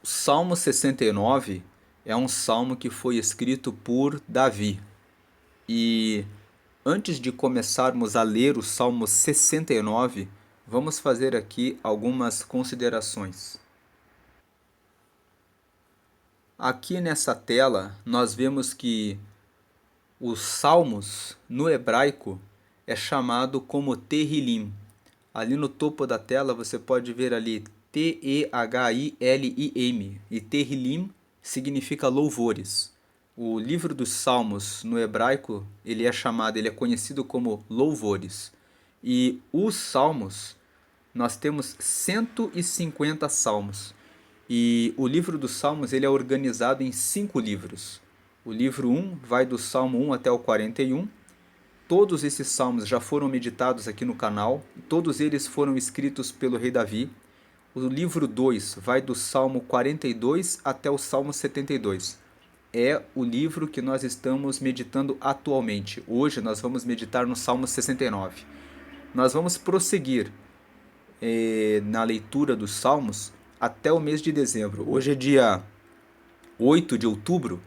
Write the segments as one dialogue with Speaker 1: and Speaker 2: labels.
Speaker 1: O Salmo 69 é um salmo que foi escrito por Davi. E antes de começarmos a ler o Salmo 69, vamos fazer aqui algumas considerações. Aqui nessa tela, nós vemos que os salmos no hebraico é chamado como Tehillim. Ali no topo da tela você pode ver ali Tehillim, e Tehillim significa louvores. O livro dos Salmos no hebraico, ele é conhecido como louvores. E os salmos, nós temos 150 salmos. E o livro dos Salmos ele é organizado em 5 livros. O livro 1 vai do Salmo 1 até o 41. Todos esses salmos já foram meditados aqui no canal. Todos eles foram escritos pelo rei Davi. O livro 2 vai do Salmo 42 até o Salmo 72. É o livro que nós estamos meditando atualmente. Hoje nós vamos meditar no Salmo 69. Nós vamos prosseguir na leitura dos Salmos até o mês de dezembro. Hoje é dia 8 de outubro,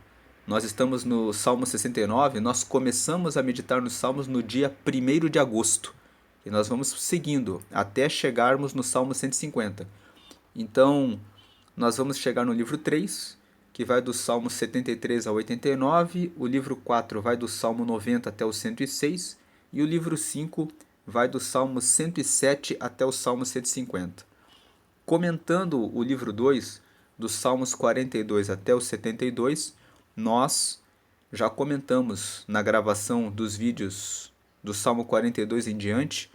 Speaker 1: nós estamos no Salmo 69, nós começamos a meditar nos Salmos no dia 1º de agosto. E nós vamos seguindo até chegarmos no Salmo 150. Então, nós vamos chegar no livro 3, que vai do Salmo 73 ao 89, o livro 4 vai do Salmo 90 até o 106, e o livro 5 vai do Salmo 107 até o Salmo 150. Comentando o livro 2, dos Salmos 42 até o 72, nós já comentamos na gravação dos vídeos do Salmo 42 em diante,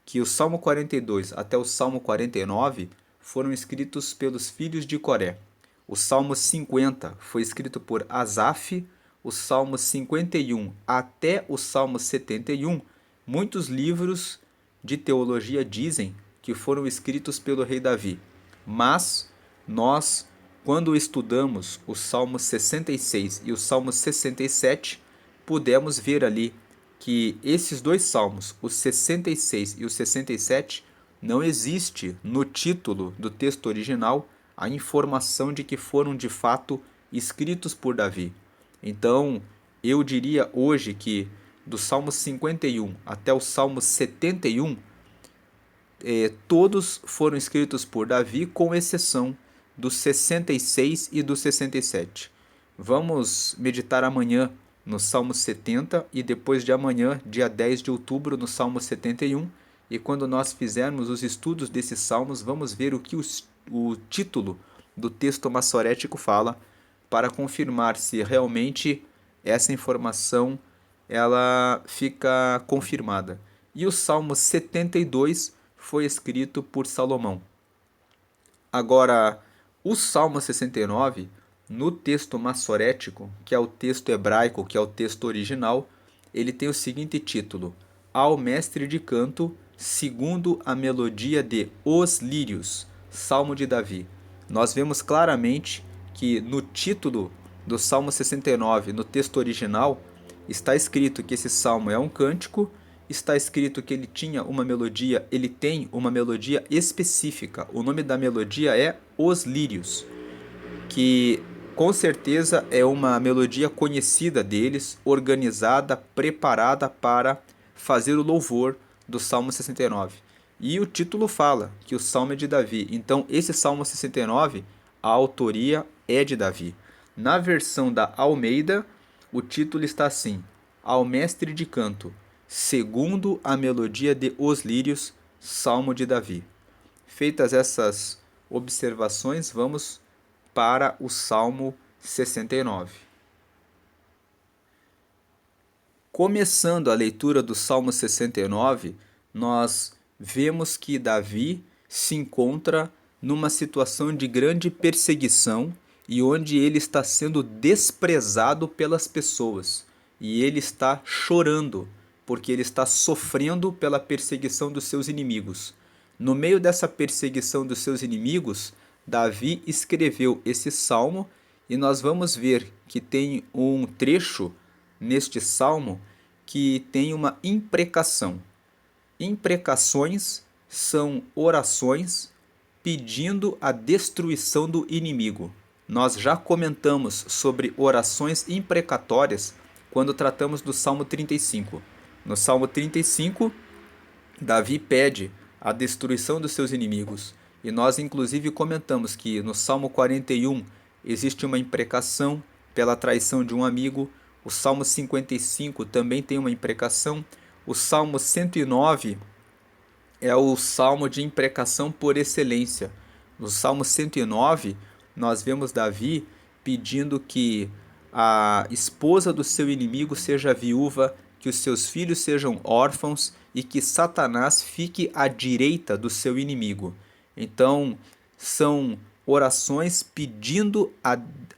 Speaker 1: que o Salmo 42 até o Salmo 49 foram escritos pelos filhos de Coré. O Salmo 50 foi escrito por Asaf, o Salmo 51 até o Salmo 71. Muitos livros de teologia dizem que foram escritos pelo rei Davi. Mas nós, quando estudamos o Salmo 66 e o Salmo 67, pudemos ver ali que esses dois salmos, o 66 e o 67, não existe no título do texto original a informação de que foram de fato escritos por Davi. Então, eu diria hoje que do Salmo 51 até o Salmo 71, todos foram escritos por Davi, com exceção do 66 e do 67. Vamos meditar amanhã no Salmo 70 e depois de amanhã, dia 10 de outubro, no Salmo 71. E quando nós fizermos os estudos desses salmos, vamos ver o que o título do texto massorético fala, para confirmar se realmente essa informação ela fica confirmada. E o Salmo 72 foi escrito por Salomão. Agora, o Salmo 69, no texto massorético, que é o texto hebraico, que é o texto original, ele tem o seguinte título: Ao mestre de canto, segundo a melodia de Os Lírios, Salmo de Davi. Nós vemos claramente que no título do Salmo 69, no texto original, está escrito que esse salmo é um cântico, está escrito que ele tem uma melodia específica. O nome da melodia é Os Lírios, que com certeza é uma melodia conhecida deles, organizada, preparada para fazer o louvor do Salmo 69. E o título fala que o Salmo é de Davi. Então, esse Salmo 69, a autoria é de Davi. Na versão da Almeida, o título está assim: Ao mestre de canto, segundo a melodia de Os Lírios, Salmo de Davi. Feitas essas observações, vamos para o Salmo 69. Começando a leitura do Salmo 69, nós vemos que Davi se encontra numa situação de grande perseguição e onde ele está sendo desprezado pelas pessoas. E ele está chorando, porque ele está sofrendo pela perseguição dos seus inimigos. No meio dessa perseguição dos seus inimigos, Davi escreveu esse salmo e nós vamos ver que tem um trecho neste salmo que tem uma imprecação. Imprecações são orações pedindo a destruição do inimigo. Nós já comentamos sobre orações imprecatórias quando tratamos do Salmo 35. No Salmo 35, Davi pede a destruição dos seus inimigos. E nós inclusive comentamos que no Salmo 41 existe uma imprecação pela traição de um amigo. O Salmo 55 também tem uma imprecação. O Salmo 109 é o salmo de imprecação por excelência. No Salmo 109, nós vemos Davi pedindo que a esposa do seu inimigo seja viúva, que os seus filhos sejam órfãos e que Satanás fique à direita do seu inimigo. Então, são orações pedindo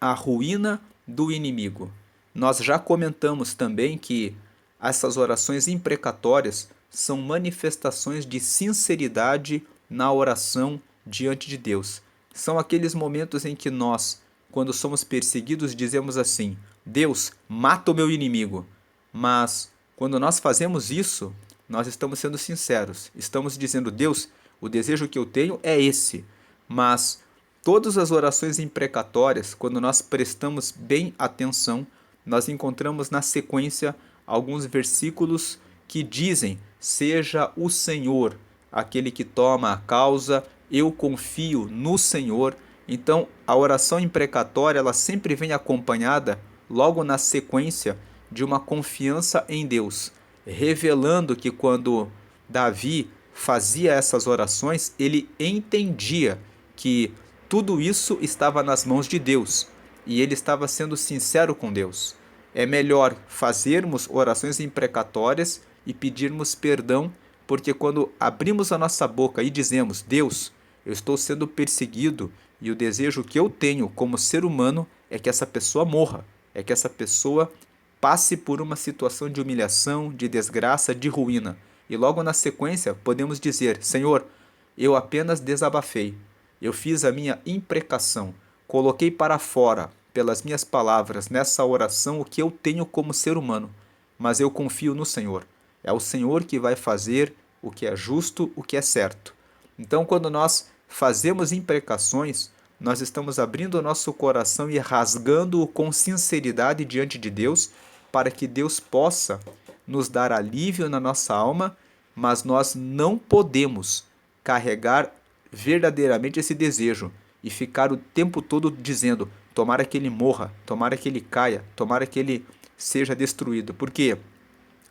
Speaker 1: a ruína do inimigo. Nós já comentamos também que essas orações imprecatórias são manifestações de sinceridade na oração diante de Deus. São aqueles momentos em que nós, quando somos perseguidos, dizemos assim: Deus, mata o meu inimigo. Mas quando nós fazemos isso, nós estamos sendo sinceros. Estamos dizendo: Deus, o desejo que eu tenho é esse. Mas todas as orações imprecatórias, quando nós prestamos bem atenção, nós encontramos na sequência alguns versículos que dizem: seja o Senhor aquele que toma a causa, eu confio no Senhor. Então, a oração imprecatória, ela sempre vem acompanhada, logo na sequência, de uma confiança em Deus, revelando que quando Davi fazia essas orações, ele entendia que tudo isso estava nas mãos de Deus e ele estava sendo sincero com Deus. É melhor fazermos orações imprecatórias e pedirmos perdão, porque quando abrimos a nossa boca e dizemos: Deus, eu estou sendo perseguido e o desejo que eu tenho como ser humano é que essa pessoa morra, é que essa pessoa passe por uma situação de humilhação, de desgraça, de ruína. E logo na sequência podemos dizer: Senhor, eu apenas desabafei, eu fiz a minha imprecação, coloquei para fora pelas minhas palavras nessa oração o que eu tenho como ser humano, mas eu confio no Senhor. É o Senhor que vai fazer o que é justo, o que é certo. Então, quando nós fazemos imprecações, nós estamos abrindo o nosso coração e rasgando-o com sinceridade diante de Deus, para que Deus possa nos dar alívio na nossa alma, mas nós não podemos carregar verdadeiramente esse desejo e ficar o tempo todo dizendo: tomara que ele morra, tomara que ele caia, tomara que ele seja destruído. Porque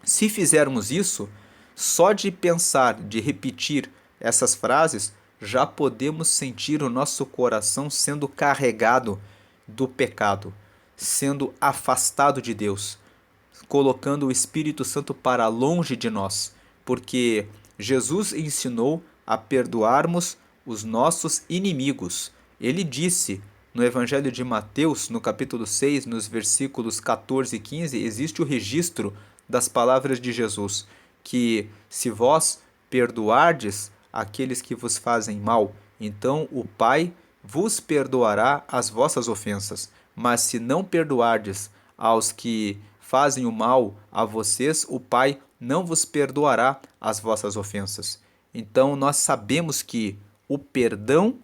Speaker 1: se fizermos isso, só de pensar, de repetir essas frases, já podemos sentir o nosso coração sendo carregado do pecado, sendo afastado de Deus, colocando o Espírito Santo para longe de nós, porque Jesus ensinou a perdoarmos os nossos inimigos. Ele disse no Evangelho de Mateus, no capítulo 6, nos versículos 14 e 15, existe o registro das palavras de Jesus, que se vós perdoardes aqueles que vos fazem mal, então o Pai vos perdoará as vossas ofensas. Mas se não perdoardes aos que fazem o mal a vocês, o Pai não vos perdoará as vossas ofensas. Então nós sabemos que o perdão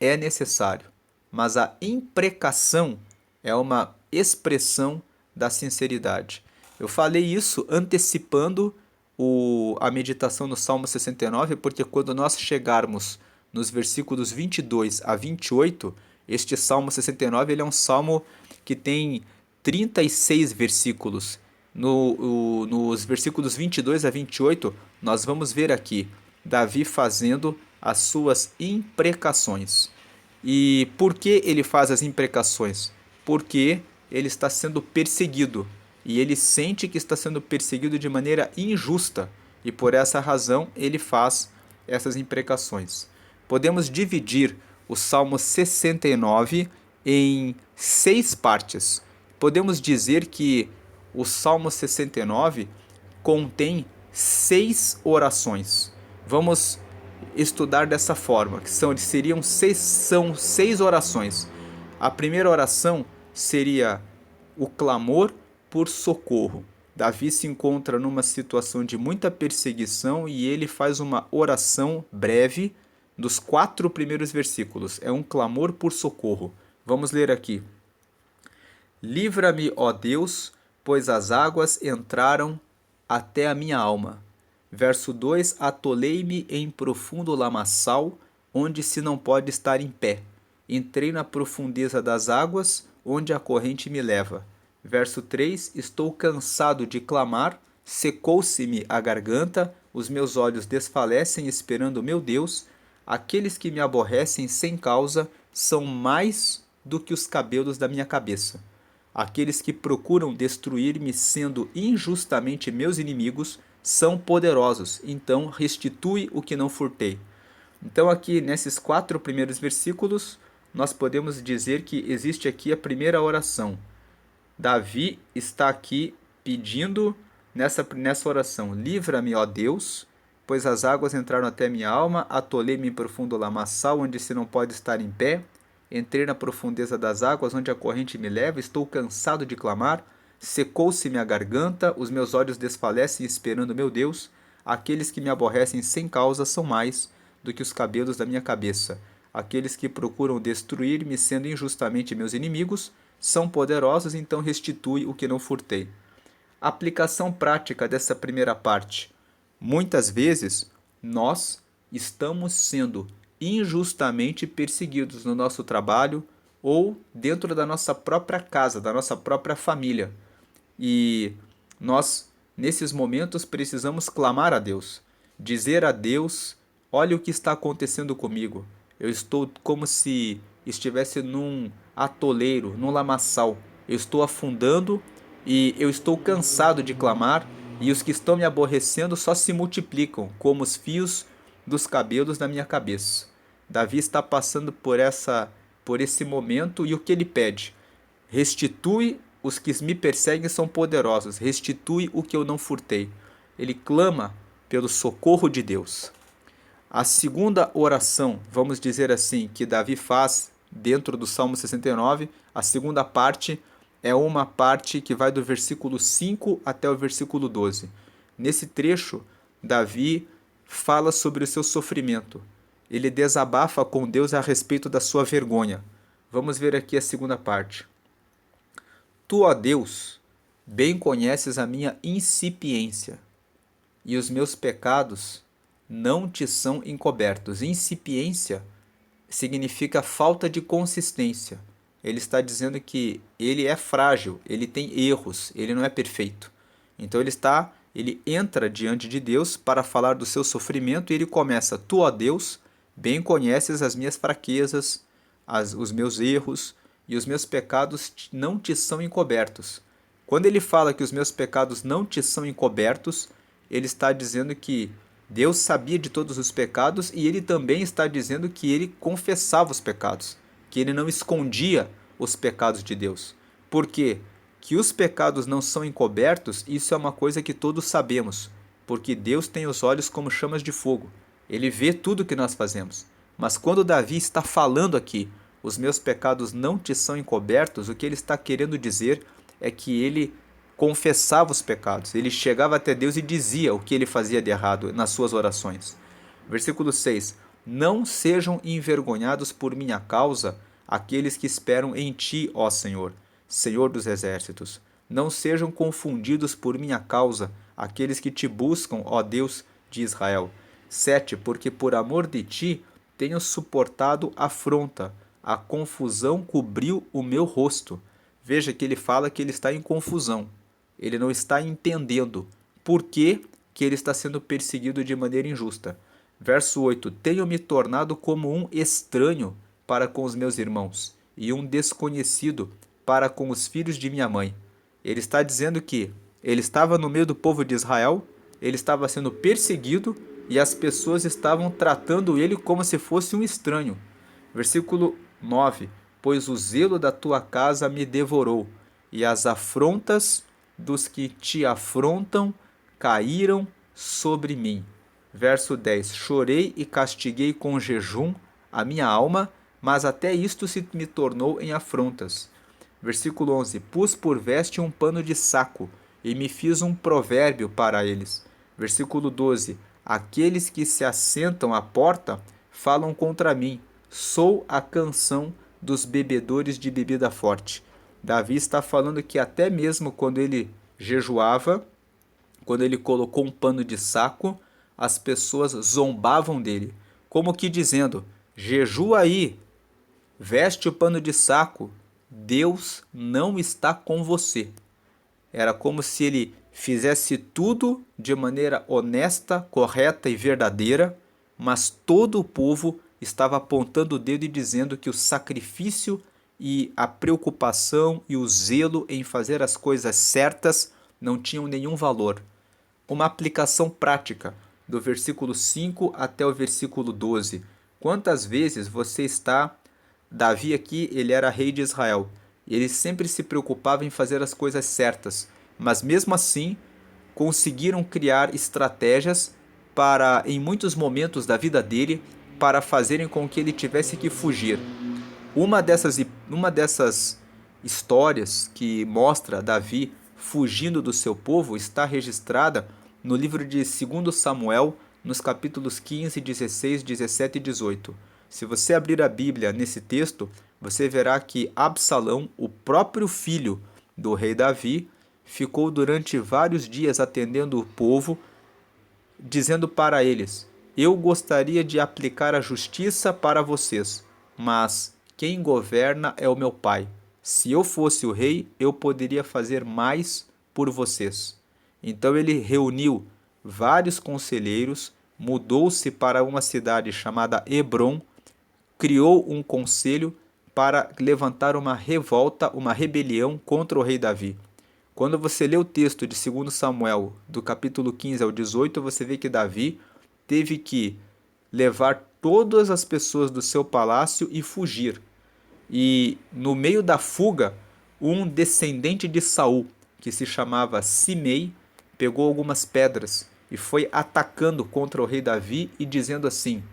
Speaker 1: é necessário, mas a imprecação é uma expressão da sinceridade. Eu falei isso antecipando a meditação no Salmo 69, porque quando nós chegarmos nos versículos 22 a 28, este Salmo 69 ele é um salmo que tem 36 versículos. Nos versículos 22 a 28, nós vamos ver aqui Davi fazendo as suas imprecações. E por que ele faz as imprecações? Porque ele está sendo perseguido e ele sente que está sendo perseguido de maneira injusta e por essa razão ele faz essas imprecações. Podemos dividir o Salmo 69 em 6 partes. Podemos dizer que o Salmo 69 contém 6 orações. Vamos estudar dessa forma, que seriam seis orações. A primeira oração seria o clamor por socorro. Davi se encontra numa situação de muita perseguição e ele faz uma oração breve, dos 4 primeiros versículos. É um clamor por socorro. Vamos ler aqui. Livra-me, ó Deus, pois as águas entraram até a minha alma. Verso 2: Atolei-me em profundo lamaçal, onde se não pode estar em pé. Entrei na profundeza das águas, onde a corrente me leva. Verso 3: Estou cansado de clamar, secou-se-me a garganta, os meus olhos desfalecem esperando meu Deus. Aqueles que me aborrecem sem causa são mais do que os cabelos da minha cabeça. Aqueles que procuram destruir-me sendo injustamente meus inimigos são poderosos, então restitui o que não furtei. Então aqui nesses 4 primeiros versículos, nós podemos dizer que existe aqui a primeira oração. Davi está aqui pedindo nessa oração: livra-me, ó Deus, pois as águas entraram até minha alma, atolei-me em profundo lamaçal, onde se não pode estar em pé. Entrei na profundeza das águas, onde a corrente me leva, estou cansado de clamar, secou-se-me a garganta, os meus olhos desfalecem esperando meu Deus. Aqueles que me aborrecem sem causa são mais do que os cabelos da minha cabeça. Aqueles que procuram destruir-me sendo injustamente meus inimigos são poderosos, então restitui o que não furtei. Aplicação prática dessa primeira parte. Muitas vezes nós estamos sendo injustamente perseguidos no nosso trabalho ou dentro da nossa própria casa, da nossa própria família. E nós, nesses momentos, precisamos clamar a Deus, dizer a Deus: olha o que está acontecendo comigo. Eu estou como se estivesse num atoleiro, num lamaçal. Eu estou afundando e eu estou cansado de clamar, e os que estão me aborrecendo só se multiplicam, como os fios dos cabelos da minha cabeça. Davi está passando por esse momento, e o que ele pede? Restitui, os que me perseguem são poderosos, restitui o que eu não furtei. Ele clama pelo socorro de Deus. A segunda oração, vamos dizer assim, que Davi faz dentro do Salmo 69, a segunda parte é uma parte que vai do versículo 5 até o versículo 12. Nesse trecho, Davi fala sobre o seu sofrimento. Ele desabafa com Deus a respeito da sua vergonha. Vamos ver aqui a segunda parte. Tu, ó Deus, bem conheces a minha incipiência, e os meus pecados não te são encobertos. Incipiência significa falta de consistência. Ele está dizendo que ele é frágil, ele tem erros, ele não é perfeito. Então ele entra diante de Deus para falar do seu sofrimento, e ele começa: Tu, ó Deus, bem conheces as minhas fraquezas, os meus erros, e os meus pecados não te são encobertos. Quando ele fala que os meus pecados não te são encobertos, ele está dizendo que Deus sabia de todos os pecados, e ele também está dizendo que ele confessava os pecados, que ele não escondia os pecados de Deus. Por quê? Que os pecados não são encobertos, isso é uma coisa que todos sabemos, porque Deus tem os olhos como chamas de fogo. Ele vê tudo que nós fazemos. Mas quando Davi está falando aqui, os meus pecados não te são encobertos, o que ele está querendo dizer é que ele confessava os pecados. Ele chegava até Deus e dizia o que ele fazia de errado nas suas orações. Versículo 6. Não sejam envergonhados por minha causa aqueles que esperam em ti, ó Senhor, Senhor dos exércitos. Não sejam confundidos por minha causa aqueles que te buscam, ó Deus de Israel. 7. Porque por amor de ti tenho suportado afronta, a confusão cobriu o meu rosto. Veja que ele fala que ele está em confusão. Ele não está entendendo por que ele está sendo perseguido de maneira injusta. Verso 8. Tenho me tornado como um estranho para com os meus irmãos, e um desconhecido para com os filhos de minha mãe. Ele está dizendo que ele estava no meio do povo de Israel, ele estava sendo perseguido, e as pessoas estavam tratando ele como se fosse um estranho. Versículo 9. Pois o zelo da tua casa me devorou, e as afrontas dos que te afrontam caíram sobre mim. Verso 10. Chorei e castiguei com jejum a minha alma, mas até isto se me tornou em afrontas. Versículo 11. Pus por veste um pano de saco, e me fiz um provérbio para eles. Versículo 12. Aqueles que se assentam à porta falam contra mim. Sou a canção dos bebedores de bebida forte. Davi está falando que até mesmo quando ele jejuava, quando ele colocou um pano de saco, as pessoas zombavam dele, como que dizendo: jejua aí, veste o pano de saco, Deus não está com você. Era como se ele fizesse tudo de maneira honesta, correta e verdadeira, mas todo o povo estava apontando o dedo e dizendo que o sacrifício e a preocupação e o zelo em fazer as coisas certas não tinham nenhum valor. Uma aplicação prática do versículo 5 até o versículo 12. Quantas vezes você está... Davi aqui, ele era rei de Israel. Ele sempre se preocupava em fazer as coisas certas, mas mesmo assim conseguiram criar estratégias para, em muitos momentos da vida dele, para fazerem com que ele tivesse que fugir. Uma dessas histórias que mostra Davi fugindo do seu povo está registrada no livro de 2 Samuel, nos capítulos 15, 16, 17 e 18. Se você abrir a Bíblia nesse texto, você verá que Absalão, o próprio filho do rei Davi, ficou durante vários dias atendendo o povo, dizendo para eles: eu gostaria de aplicar a justiça para vocês, mas quem governa é o meu pai. Se eu fosse o rei, eu poderia fazer mais por vocês. Então ele reuniu vários conselheiros, mudou-se para uma cidade chamada Hebrom, criou um conselho para levantar uma revolta, uma rebelião contra o rei Davi. Quando você lê o texto de 2 Samuel, do capítulo 15 ao 18, você vê que Davi teve que levar todas as pessoas do seu palácio e fugir. E no meio da fuga, um descendente de Saul, que se chamava Simei, pegou algumas pedras e foi atacando contra o rei Davi e dizendo assim: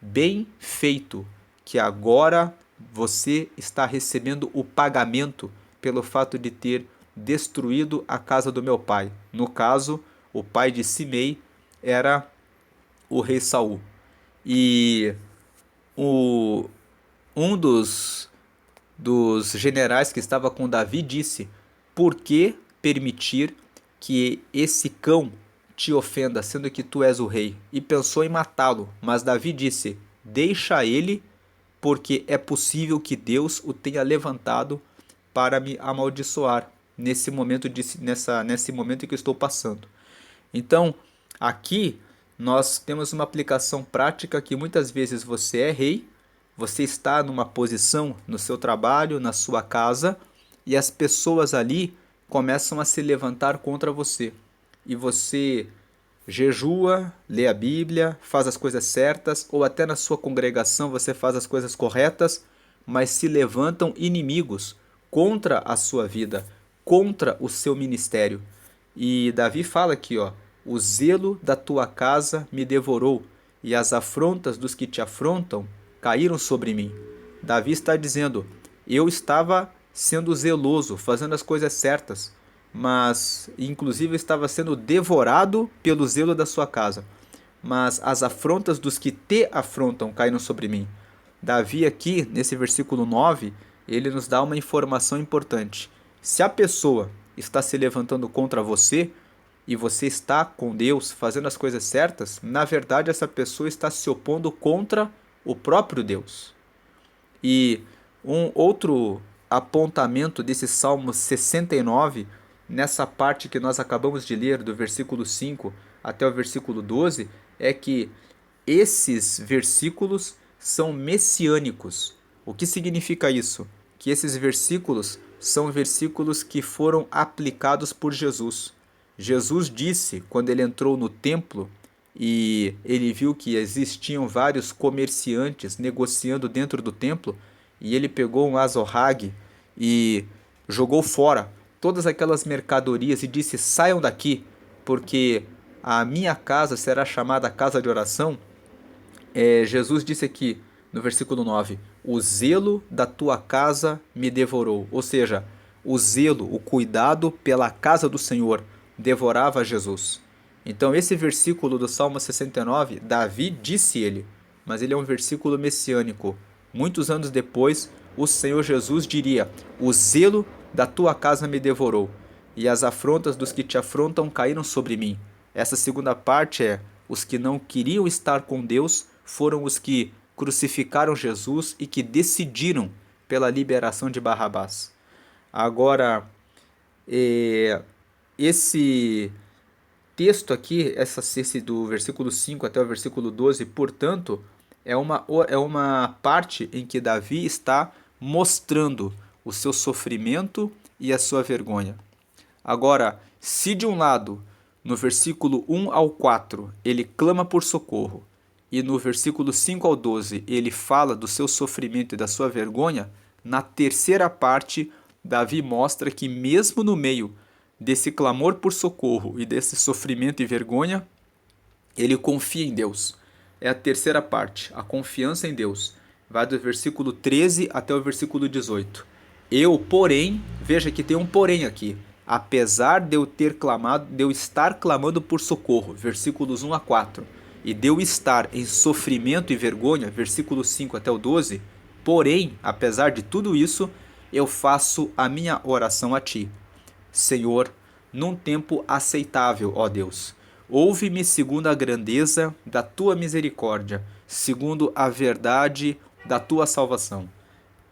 Speaker 1: bem feito, que agora você está recebendo o pagamento pelo fato de ter destruído a casa do meu pai. No caso, o pai de Simei era o rei Saul. E um dos generais que estava com Davi disse: por que permitir que esse cão te ofenda, sendo que tu és o rei? E pensou em matá-lo, mas Davi disse: deixa ele, porque é possível que Deus o tenha levantado para me amaldiçoar nesse momento em que eu estou passando. Então, aqui nós temos uma aplicação prática que muitas vezes você é rei, você está numa posição no seu trabalho, na sua casa, e as pessoas ali começam a se levantar contra você. E você jejua, lê a Bíblia, faz as coisas certas, ou até na sua congregação você faz as coisas corretas, mas se levantam inimigos contra a sua vida, contra o seu ministério. E Davi fala aqui, ó: o zelo da tua casa me devorou, e as afrontas dos que te afrontam caíram sobre mim. Davi está dizendo: eu estava sendo zeloso, fazendo as coisas certas, mas inclusive estava sendo devorado pelo zelo da sua casa. Mas as afrontas dos que te afrontam caíram sobre mim. Davi aqui, nesse versículo 9, ele nos dá uma informação importante. Se a pessoa está se levantando contra você e você está com Deus fazendo as coisas certas, na verdade essa pessoa está se opondo contra o próprio Deus. E um outro apontamento desse Salmo 69, nessa parte que nós acabamos de ler, do versículo 5 até o versículo 12, é que esses versículos são messiânicos. O que significa isso? Que esses versículos são versículos que foram aplicados por Jesus. Jesus disse, quando ele entrou no templo e ele viu que existiam vários comerciantes negociando dentro do templo, e ele pegou um azorrague e jogou fora todas aquelas mercadorias e disse: saiam daqui, porque a minha casa será chamada casa de oração. Jesus disse aqui no versículo 9: o zelo da tua casa me devorou. Ou seja, o zelo, o cuidado pela casa do Senhor devorava Jesus. Então esse versículo do Salmo 69, Davi disse ele: mas ele é um versículo messiânico. Muitos anos depois, o Senhor Jesus diria: o zelo da tua casa me devorou, e as afrontas dos que te afrontam caíram sobre mim. Essa segunda parte é: os que não queriam estar com Deus foram os que crucificaram Jesus e que decidiram pela liberação de Barrabás. Agora, esse texto aqui, esse do versículo 5 até o versículo 12, portanto, é uma parte em que Davi está mostrando o seu sofrimento e a sua vergonha. Agora, se de um lado, no versículo 1 ao 4, ele clama por socorro, e no versículo 5 ao 12, ele fala do seu sofrimento e da sua vergonha, na terceira parte, Davi mostra que mesmo no meio desse clamor por socorro e desse sofrimento e vergonha, ele confia em Deus. É a terceira parte, a confiança em Deus. Vai do versículo 13 até o versículo 18. Eu, porém, veja que tem um porém aqui. Apesar de eu estar clamando por socorro, versículos 1 a 4, e de eu estar em sofrimento e vergonha, versículos 5 até o 12, porém, apesar de tudo isso, eu faço a minha oração a ti. Senhor, num tempo aceitável, ó Deus. Ouve-me segundo a grandeza da tua misericórdia, segundo a verdade da tua salvação.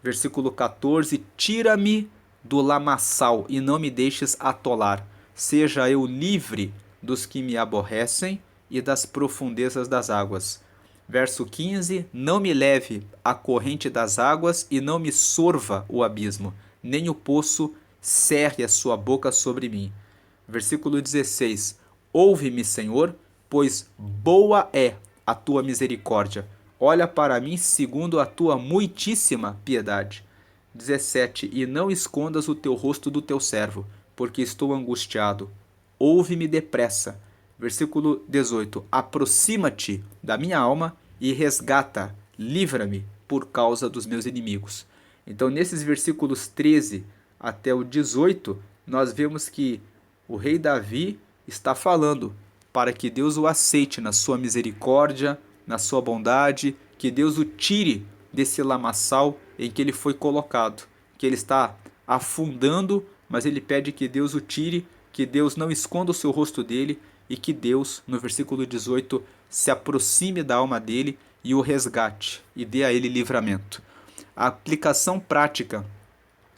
Speaker 1: Versículo 14: tira-me do lamaçal e não me deixes atolar. Seja eu livre dos que me aborrecem e das profundezas das águas. Verso 15: não me leve à corrente das águas e não me sorva o abismo, nem o poço cerre a sua boca sobre mim. Versículo 16: ouve-me, Senhor, pois boa é a tua misericórdia. Olha para mim segundo a tua muitíssima piedade. 17: e não escondas o teu rosto do teu servo, porque estou angustiado. Ouve-me depressa. Versículo 18: aproxima-te da minha alma e resgata, livra-me por causa dos meus inimigos. Então, nesses versículos 13 até o 18, nós vemos que o rei Davi está falando para que Deus o aceite na sua misericórdia, na sua bondade, que Deus o tire desse lamaçal em que ele foi colocado, que ele está afundando, mas ele pede que Deus o tire, que Deus não esconda o seu rosto dele e que Deus, no versículo 18, se aproxime da alma dele e o resgate e dê a ele livramento. A aplicação prática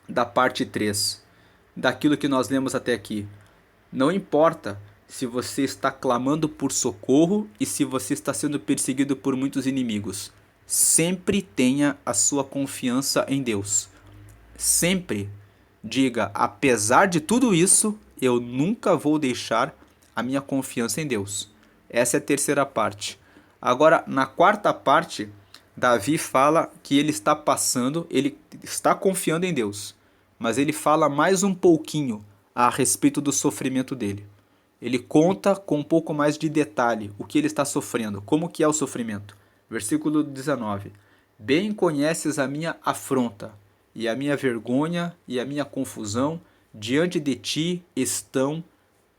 Speaker 1: da parte 3, daquilo que nós lemos até aqui. Não importa se você está clamando por socorro e se você está sendo perseguido por muitos inimigos. Sempre tenha a sua confiança em Deus. Sempre diga, apesar de tudo isso, eu nunca vou deixar a minha confiança em Deus. Essa é a terceira parte. Agora, na quarta parte, Davi fala que ele está confiando em Deus, mas ele fala mais um pouquinho a respeito do sofrimento dele. Ele conta com um pouco mais de detalhe o que ele está sofrendo, como que é o sofrimento. Versículo 19: bem conheces a minha afronta, e a minha vergonha e a minha confusão, diante de ti estão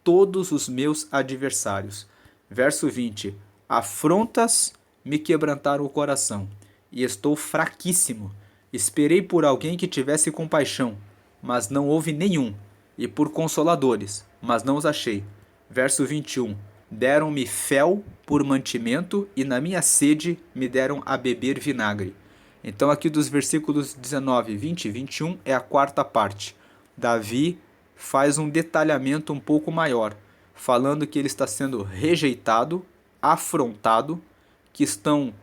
Speaker 1: todos os meus adversários. Verso 20: afrontas me quebrantaram o coração, e estou fraquíssimo. Esperei por alguém que tivesse compaixão, mas não houve nenhum, e por consoladores, mas não os achei. Verso 21: deram-me fel por mantimento, e na minha sede me deram a beber vinagre. Então aqui dos versículos 19, 20 e 21 é a quarta parte. Davi faz um detalhamento um pouco maior, falando que ele está sendo rejeitado, afrontado, que estão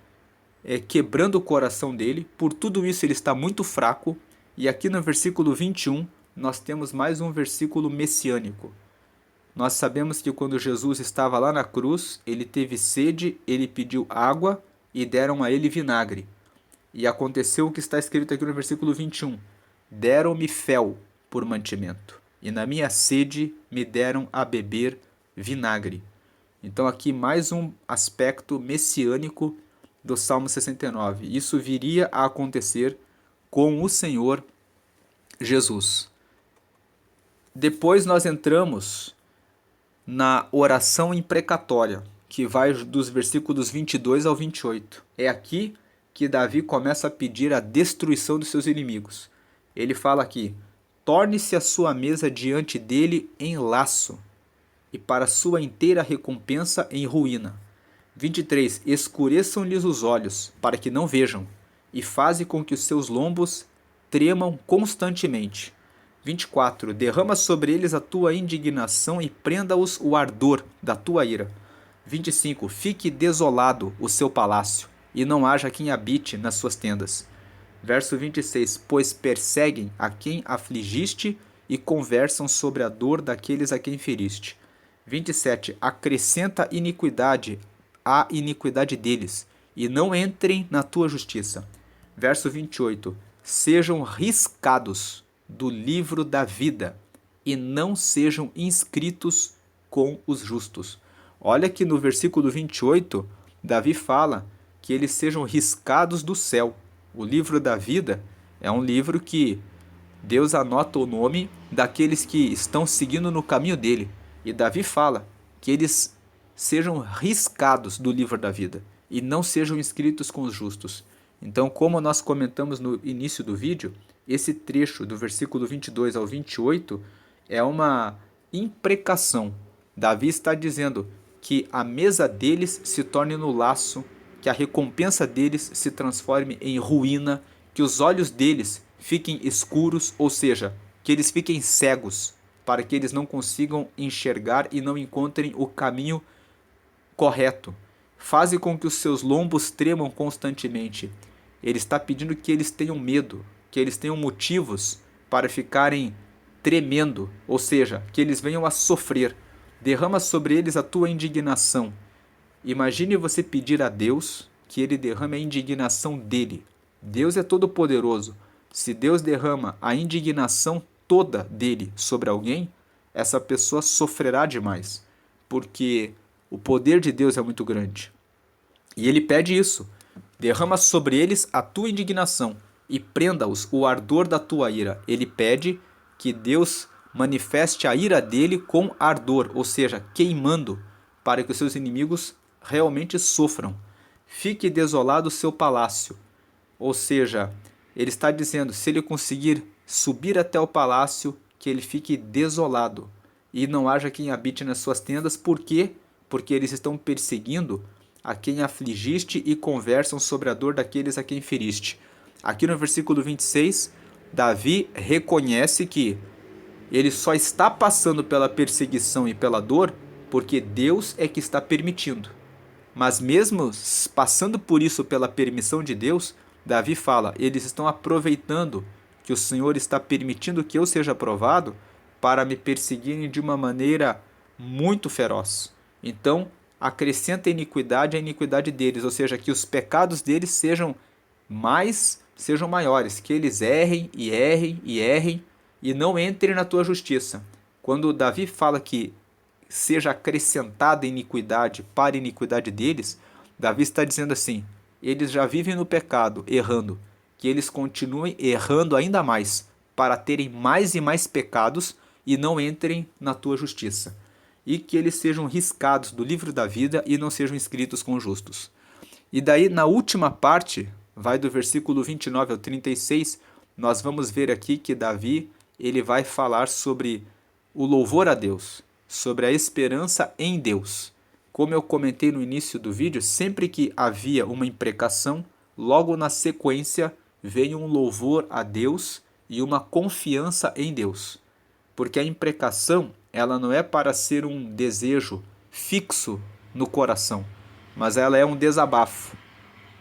Speaker 1: quebrando o coração dele. Por tudo isso ele está muito fraco. E aqui no versículo 21 nós temos mais um versículo messiânico. Nós sabemos que quando Jesus estava lá na cruz, ele teve sede, ele pediu água e deram a ele vinagre. E aconteceu o que está escrito aqui no versículo 21. Deram-me fel por mantimento, e na minha sede me deram a beber vinagre. Então aqui mais um aspecto messiânico do Salmo 69. Isso viria a acontecer com o Senhor Jesus. Depois nós entramos na oração imprecatória, que vai dos versículos 22 ao 28. É aqui que Davi começa a pedir a destruição dos seus inimigos. Ele fala aqui: torne-se a sua mesa diante dele em laço, e para sua inteira recompensa em ruína. 23. Escureçam-lhes os olhos, para que não vejam, e faze com que os seus lombos tremam constantemente. 24. Derrama sobre eles a tua indignação e prenda-os o ardor da tua ira. 25. Fique desolado o seu palácio, e não haja quem habite nas suas tendas. Verso 26. Pois perseguem a quem afligiste e conversam sobre a dor daqueles a quem feriste. 27. Acrescenta iniquidade à iniquidade deles, e não entrem na tua justiça. Verso 28. Sejam riscados do livro da vida, e não sejam inscritos com os justos. Olha que no versículo 28, Davi fala que eles sejam riscados do céu. O livro da vida é um livro que Deus anota o nome daqueles que estão seguindo no caminho dele. E Davi fala que eles sejam riscados do livro da vida e não sejam inscritos com os justos. Então, como nós comentamos no início do vídeo, esse trecho do versículo 22 ao 28 é uma imprecação. Davi está dizendo que a mesa deles se torne no laço, que a recompensa deles se transforme em ruína, que os olhos deles fiquem escuros, ou seja, que eles fiquem cegos, para que eles não consigam enxergar e não encontrem o caminho correto. Faze com que os seus lombos tremam constantemente. Ele está pedindo que eles tenham medo, que eles tenham motivos para ficarem tremendo, ou seja, que eles venham a sofrer. Derrama sobre eles a tua indignação. Imagine você pedir a Deus que ele derrame a indignação dele. Deus é todo-poderoso. Se Deus derrama a indignação toda dele sobre alguém, essa pessoa sofrerá demais, porque o poder de Deus é muito grande. E ele pede isso: derrama sobre eles a tua indignação e prenda-os o ardor da tua ira. Ele pede que Deus manifeste a ira dele com ardor, ou seja, queimando, para que os seus inimigos realmente sofram. Fique desolado o seu palácio. Ou seja, ele está dizendo, se ele conseguir subir até o palácio, que ele fique desolado e não haja quem habite nas suas tendas. Por quê? Porque eles estão perseguindo a quem afligiste e conversam sobre a dor daqueles a quem feriste. Aqui no versículo 26, Davi reconhece que ele só está passando pela perseguição e pela dor porque Deus é que está permitindo. Mas mesmo passando por isso pela permissão de Deus, Davi fala, eles estão aproveitando que o Senhor está permitindo que eu seja provado para me perseguirem de uma maneira muito feroz. Então, acrescenta iniquidade à iniquidade deles, ou seja, que os pecados deles sejam maiores, que eles errem e errem e errem e não entrem na tua justiça. Quando Davi fala que seja acrescentada iniquidade para a iniquidade deles, Davi está dizendo assim, eles já vivem no pecado, errando, que eles continuem errando ainda mais, para terem mais e mais pecados e não entrem na tua justiça. E que eles sejam riscados do livro da vida e não sejam inscritos com justos. E daí, na última parte, vai do versículo 29 ao 36, nós vamos ver aqui que Davi ele vai falar sobre o louvor a Deus, sobre a esperança em Deus. Como eu comentei no início do vídeo, sempre que havia uma imprecação, logo na sequência vem um louvor a Deus e uma confiança em Deus. Porque a imprecação, ela não é para ser um desejo fixo no coração, mas ela é um desabafo.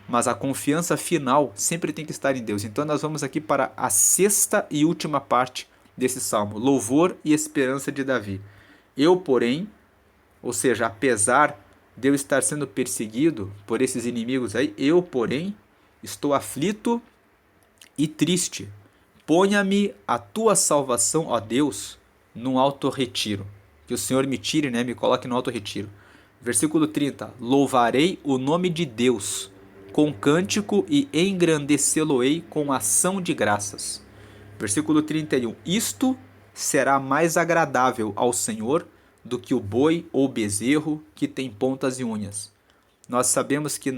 Speaker 1: Mas a confiança final sempre tem que estar em Deus. Então nós vamos aqui para a sexta e última parte desse salmo, louvor e esperança de Davi. Eu, porém, ou seja, apesar de eu estar sendo perseguido por esses inimigos aí, eu, porém, estou aflito e triste. Ponha-me a tua salvação, ó Deus, num alto retiro. Que o Senhor me tire, me coloque no alto retiro. Versículo 30. Louvarei o nome de Deus com cântico e engrandecê-lo-ei com ação de graças. Versículo 31. Isto será mais agradável ao Senhor do que o boi ou bezerro que tem pontas e unhas. Nós sabemos que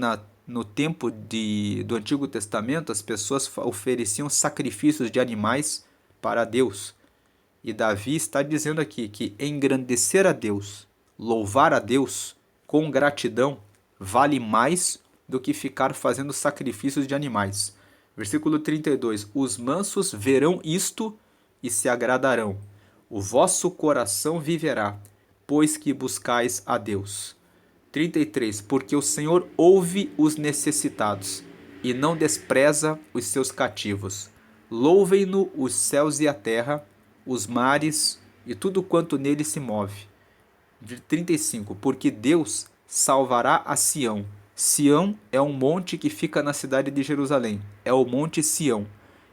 Speaker 1: no tempo do Antigo Testamento as pessoas ofereciam sacrifícios de animais para Deus. E Davi está dizendo aqui que engrandecer a Deus, louvar a Deus com gratidão, vale mais do que ficar fazendo sacrifícios de animais. Versículo 32: Os mansos verão isto e se agradarão. O vosso coração viverá, pois que buscais a Deus. 33: Porque o Senhor ouve os necessitados e não despreza os seus cativos. Louvem-no os céus e a terra, os mares e tudo quanto nele se move. 35: Porque Deus salvará a Sião. Sião é um monte que fica na cidade de Jerusalém. É o Monte Sião.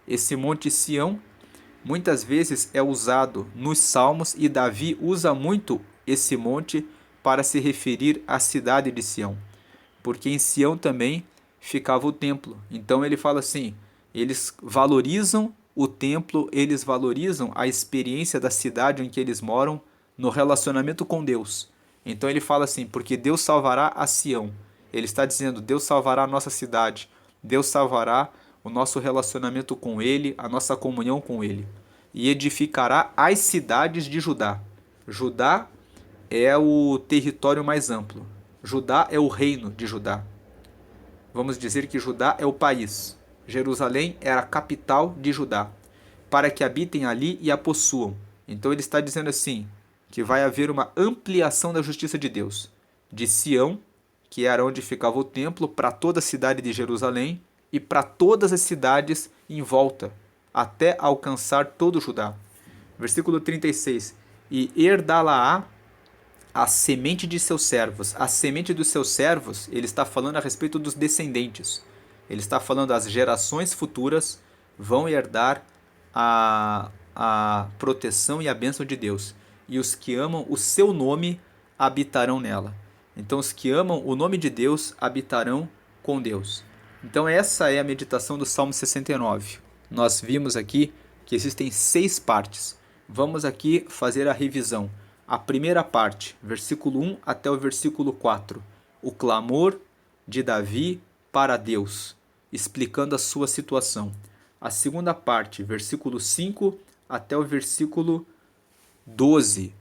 Speaker 1: Esse Monte Sião muitas vezes é usado nos Salmos e Davi usa muito esse monte para se referir à cidade de Sião. Porque em Sião também ficava o templo. Então ele fala assim, eles valorizam o templo, eles valorizam a experiência da cidade em que eles moram no relacionamento com Deus. Então ele fala assim, porque Deus salvará a Sião. Ele está dizendo, Deus salvará a nossa cidade, Deus salvará o nosso relacionamento com Ele, a nossa comunhão com Ele. E edificará as cidades de Judá. Judá é o território mais amplo. Judá é o reino de Judá. Vamos dizer que Judá é o país. Jerusalém era a capital de Judá, para que habitem ali e a possuam. Então ele está dizendo assim, que vai haver uma ampliação da justiça de Deus. De Sião, que era onde ficava o templo, para toda a cidade de Jerusalém e para todas as cidades em volta, até alcançar todo Judá. Versículo 36. E herdá-la-á a semente de seus servos. A semente dos seus servos, ele está falando a respeito dos descendentes. Ele está falando as gerações futuras vão herdar a proteção e a bênção de Deus. E os que amam o seu nome habitarão nela. Então os que amam o nome de Deus habitarão com Deus. Então essa é a meditação do Salmo 69. Nós vimos aqui que existem 6 partes. Vamos aqui fazer a revisão. A primeira parte, versículo 1 até o versículo 4. O clamor de Davi para Deus, explicando a sua situação. A segunda parte, versículo 5 até o versículo 12.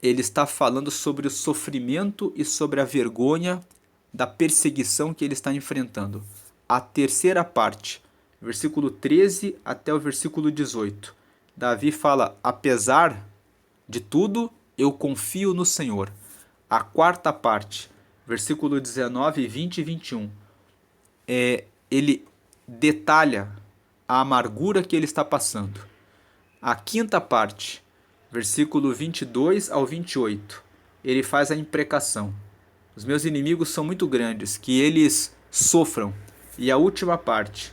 Speaker 1: Ele está falando sobre o sofrimento e sobre a vergonha da perseguição que ele está enfrentando. A terceira parte, versículo 13 até o versículo 18. Davi fala, apesar de tudo, eu confio no Senhor. A quarta parte, versículo 19, 20 e 21. Ele detalha a amargura que ele está passando. A quinta parte, versículo 22 ao 28, ele faz a imprecação. Os meus inimigos são muito grandes, que eles sofram. E a última parte,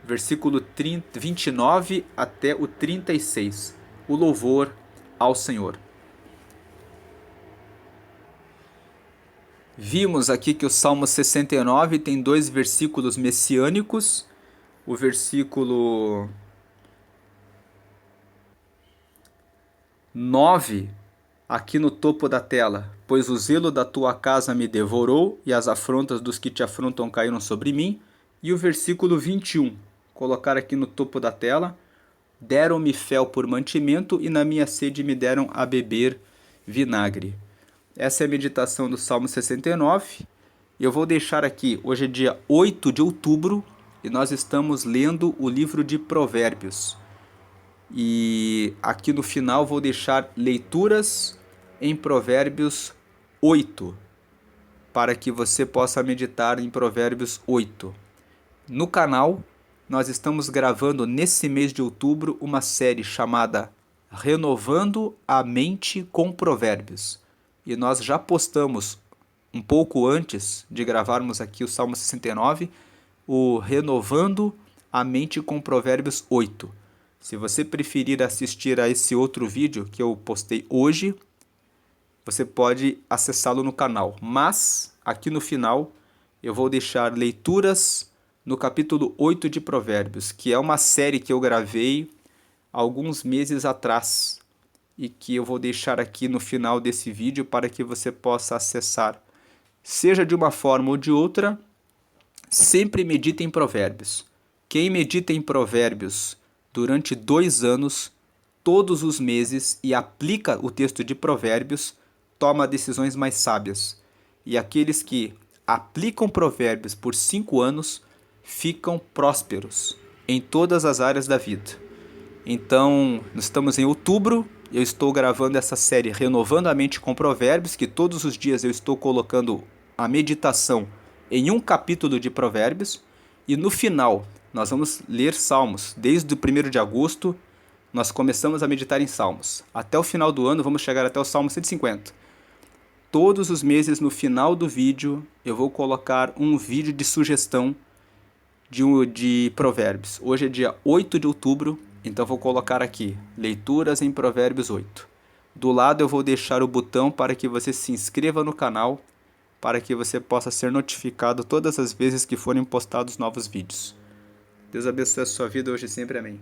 Speaker 1: versículo 29 até o 36, o louvor ao Senhor. Vimos aqui que o Salmo 69 tem 2 versículos messiânicos. O versículo 9, aqui no topo da tela. Pois o zelo da tua casa me devorou, e as afrontas dos que te afrontam caíram sobre mim. E o versículo 21, colocar aqui no topo da tela. Deram-me fel por mantimento, e na minha sede me deram a beber vinagre. Essa é a meditação do Salmo 69. Eu vou deixar aqui, hoje é dia 8 de outubro, e nós estamos lendo o livro de Provérbios. E aqui no final vou deixar leituras em Provérbios 8, para que você possa meditar em Provérbios 8. No canal, nós estamos gravando nesse mês de outubro uma série chamada Renovando a Mente com Provérbios. E nós já postamos, um pouco antes de gravarmos aqui o Salmo 69, o Renovando a Mente com Provérbios 8. Se você preferir assistir a esse outro vídeo que eu postei hoje, você pode acessá-lo no canal. Mas, aqui no final, eu vou deixar leituras no capítulo 8 de Provérbios, que é uma série que eu gravei alguns meses atrás. e que eu vou deixar aqui no final desse vídeo para que você possa acessar. Seja de uma forma ou de outra, sempre medite em Provérbios. Quem medita em Provérbios durante 2 anos, todos os meses, e aplica o texto de Provérbios, toma decisões mais sábias. E aqueles que aplicam Provérbios por 5 anos ficam prósperos em todas as áreas da vida. Então, nós estamos em outubro, eu estou gravando essa série Renovando a Mente com Provérbios, que todos os dias eu estou colocando a meditação em um capítulo de Provérbios, e no final nós vamos ler Salmos. Desde o 1º de agosto nós começamos a meditar em Salmos. Até o final do ano vamos chegar até o Salmo 150. Todos os meses no final do vídeo eu vou colocar um vídeo de sugestão de Provérbios. Hoje é dia 8 de outubro, então vou colocar aqui, leituras em Provérbios 8. Do lado eu vou deixar o botão para que você se inscreva no canal, para que você possa ser notificado todas as vezes que forem postados novos vídeos. Deus abençoe a sua vida hoje e sempre, amém.